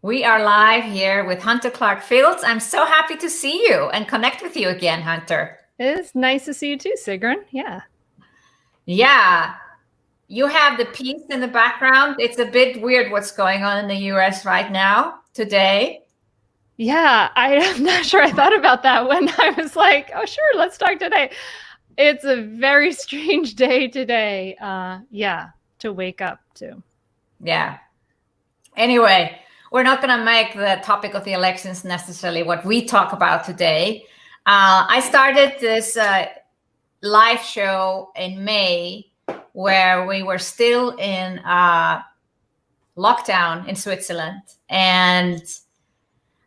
We are live here with Hunter Clarke-Fields. I'm so happy to see you and connect with you again, Hunter. It's nice to see you too, Sigrun. Yeah. Yeah, you have the piece in the background. It's a bit weird what's going on in the US right now, today. Yeah, I'm not sure I thought about that when I was like, oh, sure, let's talk today. It's a very strange day today. To wake up to. Yeah. Anyway, we're not going to make the topic of the elections necessarily what we talk about today. I started this live show in May where we were still in lockdown in Switzerland. And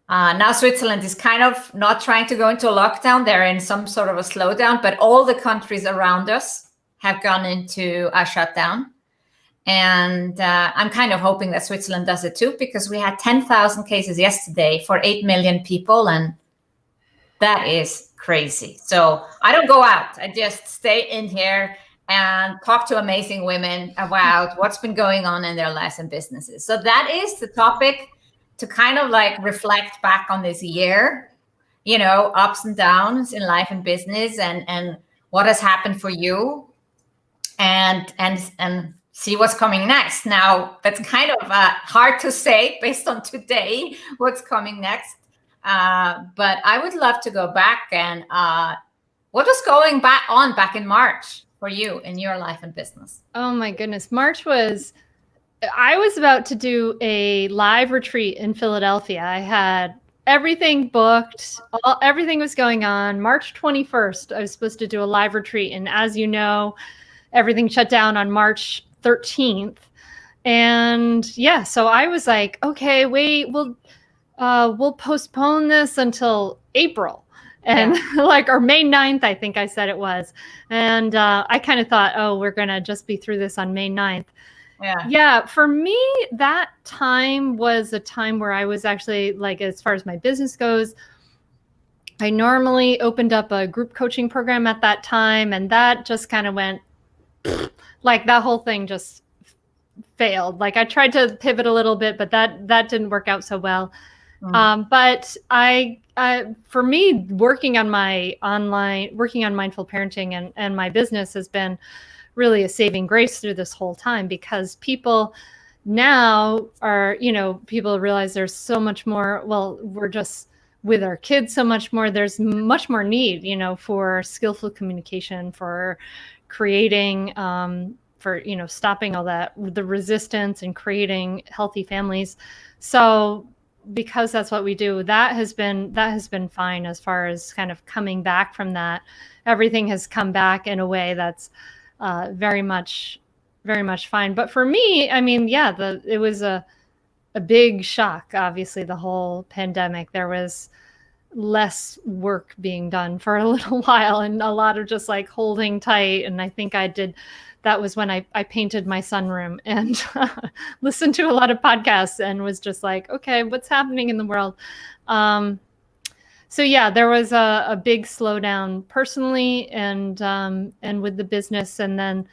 now Switzerland is kind of not trying to go into a lockdown. They're in some sort of a slowdown, but all the countries around us have gone into a shutdown. And I'm kind of hoping that Switzerland does it too, because we had 10,000 cases yesterday for 8 million people. And that is crazy. So I don't go out. I just stay in here and talk to amazing women about what's been going on in their lives and businesses. So that is the topic, to kind of like reflect back on this year, ups and downs in life and business, and what has happened for you, and see what's coming next. Now, that's kind of hard to say based on today, what's coming next. But I would love to go back and what was going back in March for you in your life and business? Oh my goodness. I was about to do a live retreat in Philadelphia. I had everything booked. Everything was going on. March 21st, I was supposed to do a live retreat. And as you know, everything shut down on March 13th. And yeah, so I was like, okay, wait, we'll postpone this until April. And or May 9th, I think I said it was. And I kind of thought, oh, we're going to just be through this on May 9th. Yeah. For me, that time was a time where I was actually, like, as far as my business goes, I normally opened up a group coaching program at that time. And that just kind of went, like, that whole thing just failed. Like, I tried to pivot a little bit, but that didn't work out so well. But for me, working on mindful parenting and my business has been really a saving grace through this whole time, because people now are, people realize there's so much more. Well, we're just with our kids so much more. There's much more need, for skillful communication, for creating, for, stopping all that, the resistance, and creating healthy families. So because that's what we do, that has been fine as far as kind of coming back from that. Everything has come back in a way that's very much fine. But for me, I mean, it was a big shock. Obviously, the whole pandemic, there was less work being done for a little while, and a lot of just like holding tight. And I think that was when I painted my sunroom and listened to a lot of podcasts and was just like, okay, what's happening in the world? So yeah, there was a big slowdown personally and with the business. And then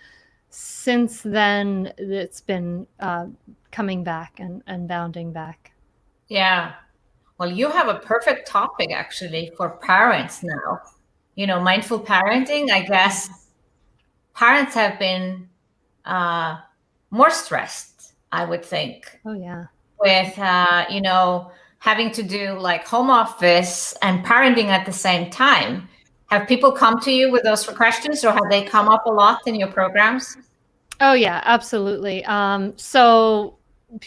since then, it's been coming back and bounding back. Yeah. Well, you have a perfect topic actually for parents now. Mindful parenting, I guess parents have been more stressed, I would think. Oh, yeah. With, having to do like home office and parenting at the same time. Have people come to you with those questions, or have they come up a lot in your programs? Oh, yeah, absolutely. So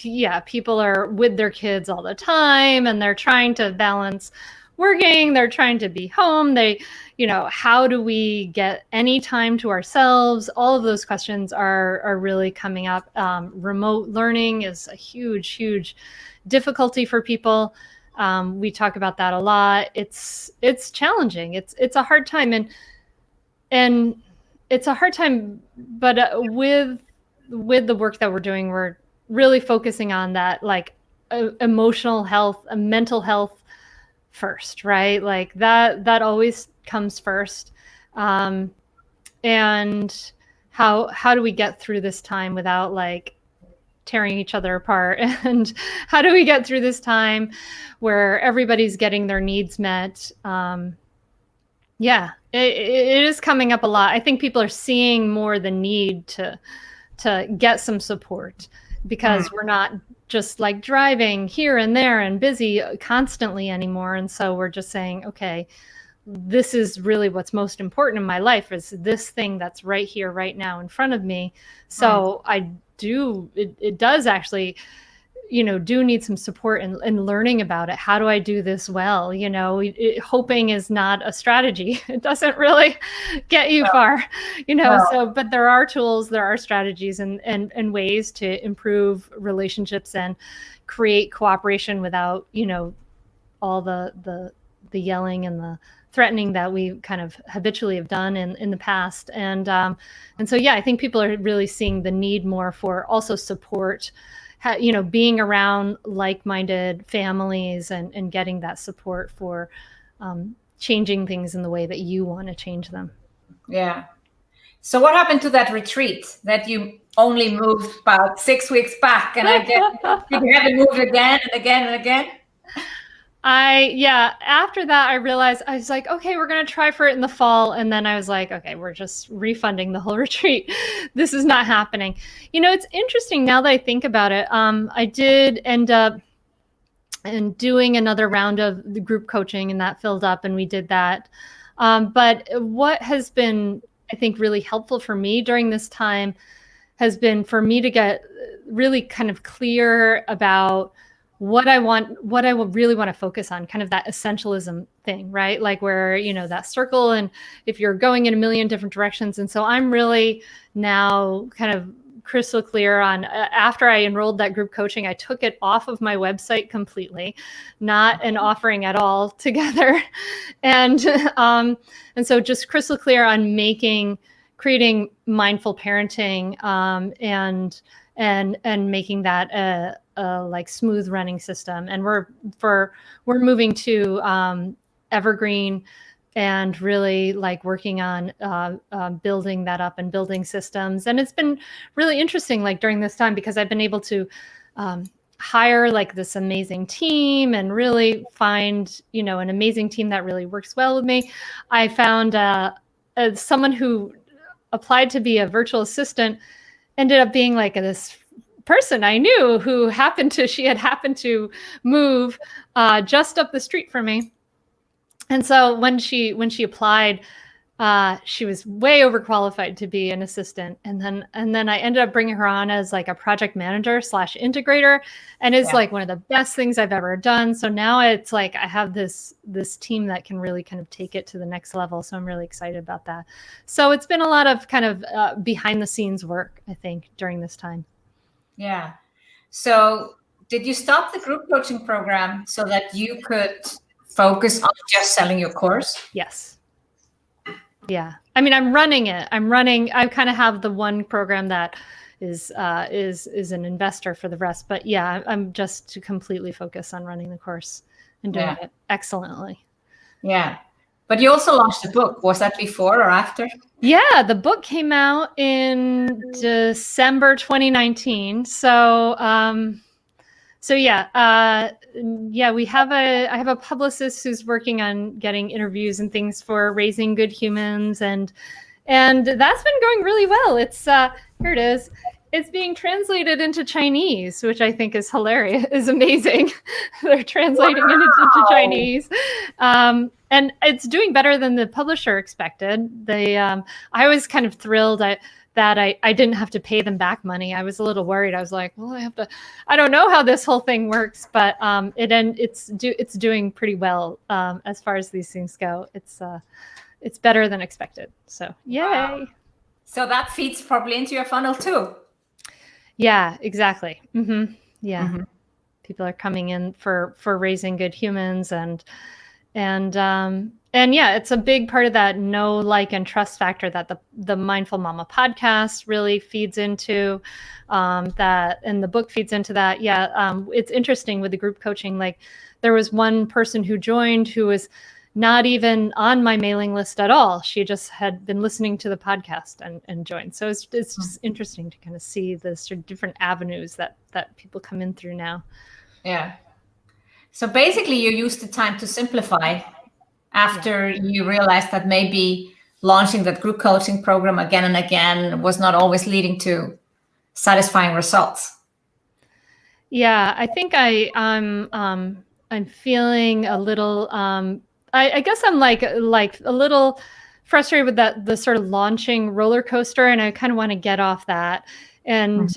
yeah, people are with their kids all the time and they're trying to balance working, they're trying to be home. How do we get any time to ourselves? All of those questions are really coming up. Remote learning is a huge difficulty for people. We talk about that a lot. It's challenging. It's a hard time, and it's a hard time, but with the work that we're doing, we're really focusing on that, like emotional health, mental health first, right? Like that always comes first. And how do we get through this time without like tearing each other apart, and how do we get through this time where everybody's getting their needs met. Yeah, it is coming up a lot. I think people are seeing more the need to get some support, because we're not just like driving here and there and busy constantly anymore. And so we're just saying, okay, this is really what's most important in my life, is this thing that's right here, right now in front of me. So it does actually, do need some support in learning about it. How do I do this well? Hoping is not a strategy. It doesn't really get you far, so, but there are tools, there are strategies and ways to improve relationships and create cooperation without, all the yelling and the threatening that we kind of habitually have done in the past. And so, yeah, I think people are really seeing the need more for also support, being around like-minded families and getting that support for changing things in the way that you want to change them. Yeah. So what happened to that retreat that you only moved about 6 weeks back, and you haven't moved again and again and again? After that, I realized, I was like, okay, we're going to try for it in the fall. And then I was like, okay, we're just refunding the whole retreat. This is not happening. It's interesting now that I think about it. I did end up doing another round of the group coaching, and that filled up, and we did that. But what has been, I think, really helpful for me during this time has been for me to get really kind of clear about what I really want to focus on, kind of that essentialism thing, right? Like where, that circle, and if you're going in a million different directions. And so I'm really now kind of crystal clear on, after I enrolled that group coaching, I took it off of my website completely, not an offering at all together. And so just crystal clear on creating mindful parenting, and making that a like smooth running system. And we're moving to Evergreen, and really like working on building that up and building systems. And it's been really interesting, like during this time, because I've been able to hire like this amazing team and really find, an amazing team that really works well with me. I found someone who applied to be a virtual assistant, ended up being like this person I knew who she had happened to move just up the street from me. And so when she applied, she was way overqualified to be an assistant. And then I ended up bringing her on as like a project manager / integrator. And it's like one of the best things I've ever done. So now it's like, I have this team that can really kind of take it to the next level. So I'm really excited about that. So it's been a lot of kind of behind the scenes work, I think, during this time. Yeah. So did you stop the group coaching program so that you could focus on just selling your course? Yes. Yeah. I mean, I'm running it. I kind of have the one program that is an investor for the rest, but yeah, I'm just to completely focus on running the course and doing it excellently. Yeah. But you also launched a book. Was that before or after? Yeah, the book came out in December 2019. So, I have a publicist who's working on getting interviews and things for Raising Good Humans, and that's been going really well. It's here it is. It's being translated into Chinese, which I think is hilarious, is amazing. They're translating it into Chinese. And it's doing better than the publisher expected. I was kind of thrilled that I didn't have to pay them back money. I was a little worried. I was like, well, I don't know how this whole thing works, but it's doing pretty well as far as these things go. It's better than expected. So yay. Wow. So that feeds probably into your funnel too. Yeah, exactly. Mm-hmm. Yeah. Mm-hmm. People are coming in for Raising Good Humans, and yeah, it's a big part of that know, like, and trust factor that the Mindful Mama podcast really feeds into, that, and the book feeds into that. Yeah. It's interesting with the group coaching, like there was one person who joined who was, not even on my mailing list at all. She just had been listening to the podcast and joined. So it's just interesting to kind of see the sort of different avenues that people come in through now. Yeah. So basically you used the time to simplify after you realized that maybe launching that group coaching program again and again was not always leading to satisfying results. Yeah, I think I'm feeling a little, I guess I'm like a little frustrated with the sort of launching roller coaster, and I kind of want to get off that and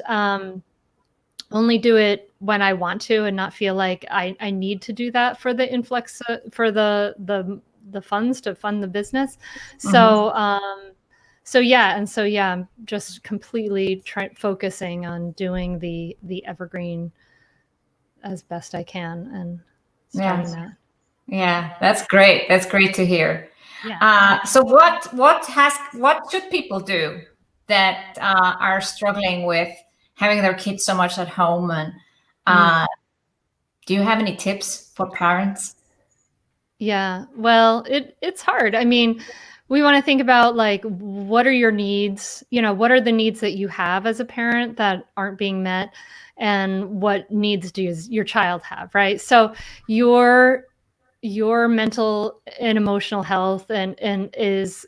only do it when I want to, and not feel like I need to do that for the influx, for the funds to fund the business. So I'm just completely focusing on doing the evergreen as best I can and starting that. Yeah, that's great. That's great to hear. Yeah. So what should people do that are struggling with having their kids so much at home? And do you have any tips for parents? Yeah, well, it's hard. I mean, we want to think about like, what are your needs? You know, what are the needs that you have as a parent that aren't being met? And what needs do your child have, right? So your mental and emotional health and is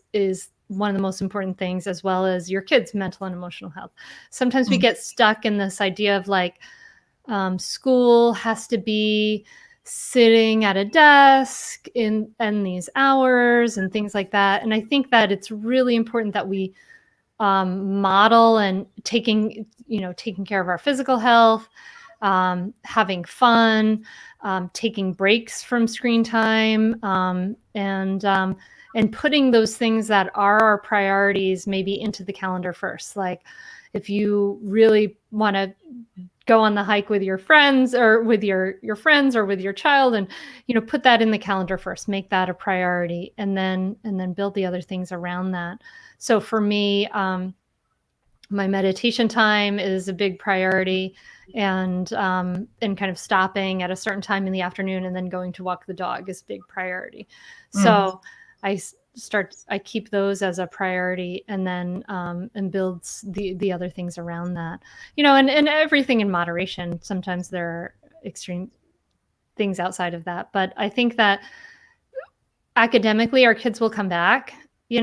one of the most important things, as well as your kids' mental and emotional health. Sometimes we get stuck in this idea of like, school has to be sitting at a desk in these hours and things like that. And I think that it's really important that we model and taking care of our physical health, having fun, taking breaks from screen time, and putting those things that are our priorities maybe into the calendar first. Like if you really want to go on the hike with your friends or with your friends or with your child, and put that in the calendar first, make that a priority, and then build the other things around that. So for me, my meditation time is a big priority, and kind of stopping at a certain time in the afternoon and then going to walk the dog is a big priority. So I keep those as a priority, and then and builds the other things around that, and everything in moderation. Sometimes there are extreme things outside of that, but I think that academically our kids will come back. We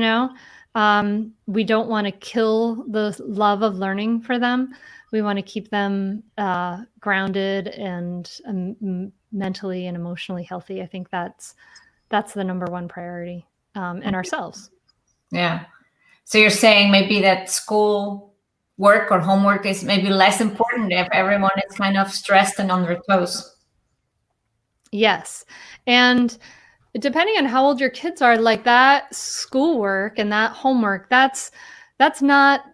don't want to kill the love of learning for them. We want to keep them grounded and mentally and emotionally healthy. I think that's the number one priority. And ourselves. Yeah. So you're saying maybe that school work or homework is maybe less important if everyone is kind of stressed and on their toes. Yes. And depending on how old your kids are, like that schoolwork and that homework, it's not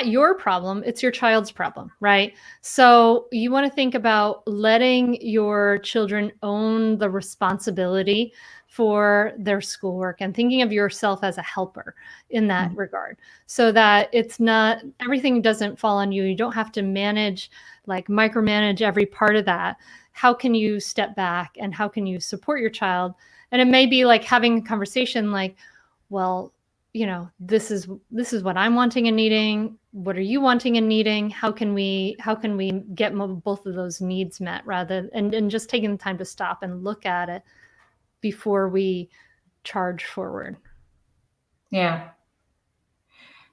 your problem, it's your child's problem, right? So you want to think about letting your children own the responsibility for their schoolwork, and thinking of yourself as a helper in that regard, so that it's not, everything doesn't fall on you. You don't have to micromanage every part of that. How can you step back, and how can you support your child? And it may be like having a conversation like, well, this is what I'm wanting and needing. What are you wanting and needing? How can we get both of those needs met, rather and just taking the time to stop and look at it before we charge forward. Yeah.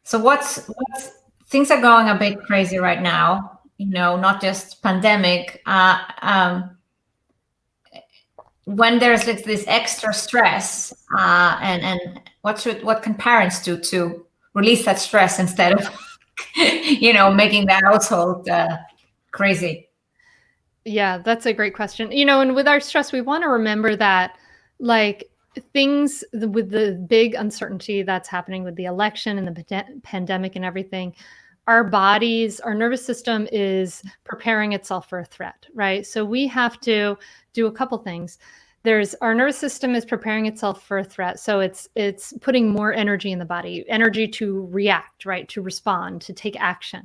So what's things are going a bit crazy right now, not just pandemic. When there's like this extra stress, and what can parents do to release that stress instead of, making the household crazy? Yeah, that's a great question. And with our stress, we want to remember that, like, things with the big uncertainty that's happening with the election and the pandemic and everything, our nervous system is preparing itself for a threat, right? So we have to do a couple things. Our nervous system is preparing itself for a threat. So it's putting more energy in the body, energy to react, right? To respond, to take action.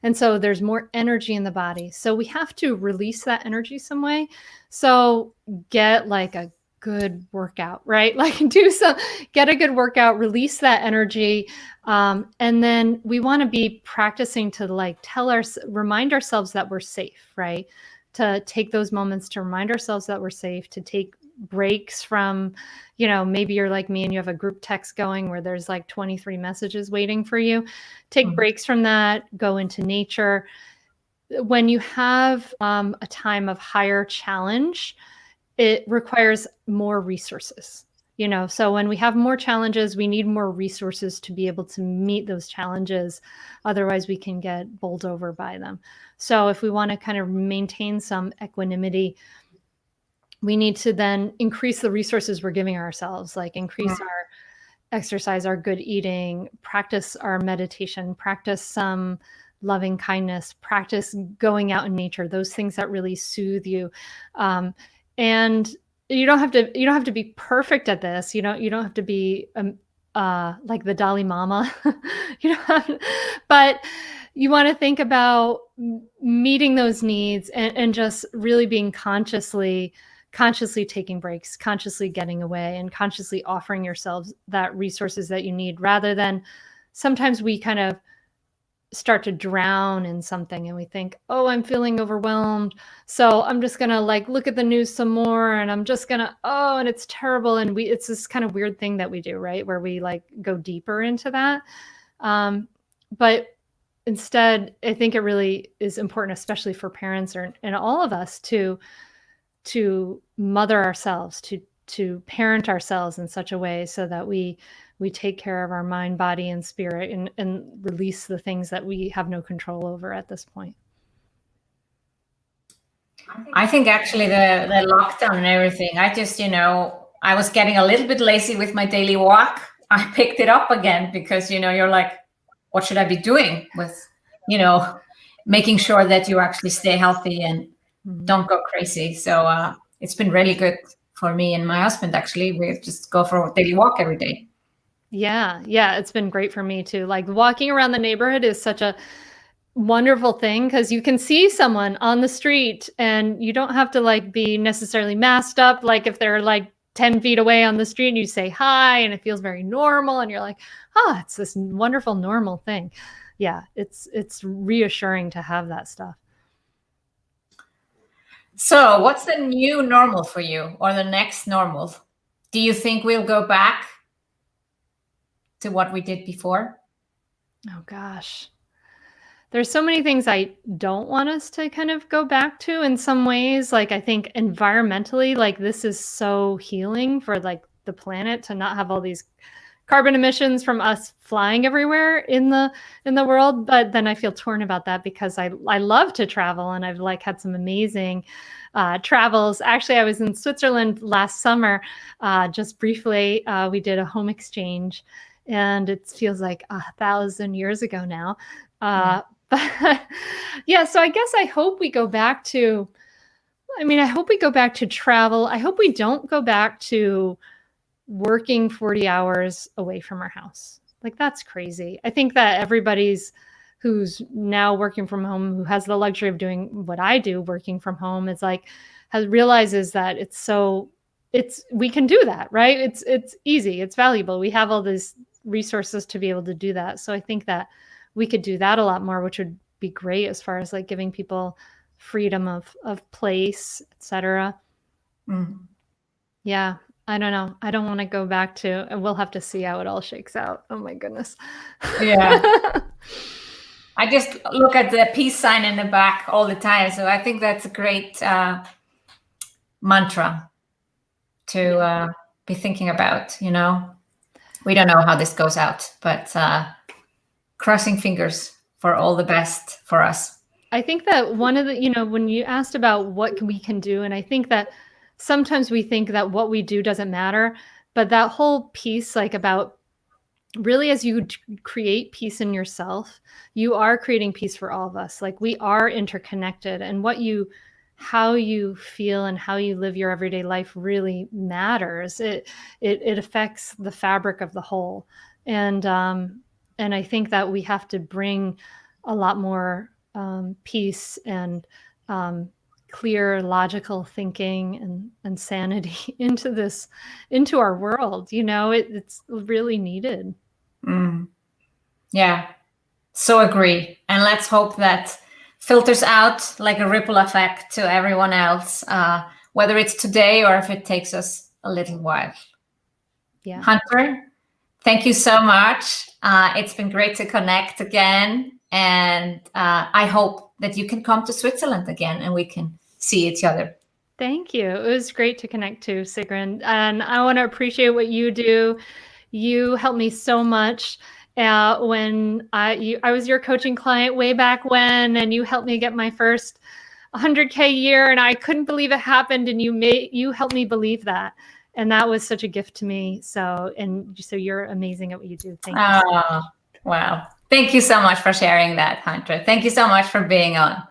And so there's more energy in the body. So we have to release that energy some way. So get like a good workout, right? Like get a good workout, release that energy. And then we want to be practicing to like remind ourselves that we're safe, right? To take those moments to remind ourselves that we're safe, to take breaks from, maybe you're like me and you have a group text going where there's like 23 messages waiting for you. Take breaks from that, go into nature. When you have a time of higher challenge, it requires more resources, so when we have more challenges, we need more resources to be able to meet those challenges. Otherwise we can get bowled over by them. So if we want to kind of maintain some equanimity, we need to then increase the resources we're giving ourselves, like increase our exercise, our good eating, practice our meditation, practice some loving kindness, practice going out in nature, those things that really soothe you. And you don't have to be perfect at this. You don't have to be like the Dalai Lama, but you want to think about meeting those needs and just really being consciously taking breaks, consciously getting away, and consciously offering yourselves that resources that you need, rather than sometimes we kind of start to drown in something and we think, oh, I'm feeling overwhelmed, so I'm just gonna like look at the news some more, and I'm just gonna, and it's terrible. And it's this kind of weird thing that we do, right, where we like go deeper into that. But instead, I think it really is important, especially for parents and all of us, to mother ourselves, to parent ourselves in such a way so that we take care of our mind, body, and spirit, and release the things that we have no control over at this point. I think actually the lockdown and everything, I just, I was getting a little bit lazy with my daily walk. I picked it up again because, you're like, what should I be doing with, making sure that you actually stay healthy and don't go crazy. So it's been really good for me and my husband, actually. We just go for a daily walk every day. Yeah. It's been great for me too. Like walking around the neighborhood is such a wonderful thing because you can see someone on the street and you don't have to like be necessarily masked up. Like if they're like 10 feet away on the street and you say hi and it feels very normal and you're like, it's this wonderful normal thing. Yeah. It's reassuring to have that stuff. So what's the new normal for you, or the next normal? Do you think we'll go back to what we did before? Oh gosh. There's so many things I don't want us to kind of go back to in some ways. Like I think environmentally, like this is so healing for like the planet to not have all these carbon emissions from us flying everywhere in the world. But then I feel torn about that because I love to travel, and I've like had some amazing travels. Actually, I was in Switzerland last summer, just briefly. We did a home exchange, and it feels like 1,000 years ago now. But yeah, so I guess I hope we go back to, I hope we go back to travel. I hope we don't go back to working 40 hours away from our house. Like that's crazy. I think that who's now working from home, who has the luxury of doing what I do, working from home, is like, realizes that we can do that, right? It's easy. It's valuable. We have all these resources to be able to do that. So I think that we could do that a lot more, which would be great as far as like giving people freedom of place, etc. Yeah. I don't know. I don't want to go back to, and we'll have to see how it all shakes out. Oh my goodness. Yeah. I just look at the peace sign in the back all the time. So I think that's a great mantra to be thinking about, We don't know how this goes out, but crossing fingers for all the best for us. I think that one of the, when you asked about what we can do, and I think that sometimes we think that what we do doesn't matter, but that whole piece, like about really as you create peace in yourself, you are creating peace for all of us. Like we are interconnected, and how you feel and how you live your everyday life really matters. It affects the fabric of the whole. And I think that we have to bring a lot more peace and clear, logical thinking and sanity into our world. You know, it's really needed. Yeah, so agree. And let's hope that filters out like a ripple effect to everyone else, whether it's today or if it takes us a little while. Yeah. Hunter, thank you so much. It's been great to connect again. And I hope that you can come to Switzerland again and we can see each other. Thank you. It was great to connect too, Sigrun. And I want to appreciate what you do. You helped me so much when I was your coaching client way back when, and you helped me get my first 100K year, and I couldn't believe it happened. And you helped me believe that. And that was such a gift to me. So you're amazing at what you do. Thank you. Oh, wow. Thank you so much for sharing that, Hunter. Thank you so much for being on.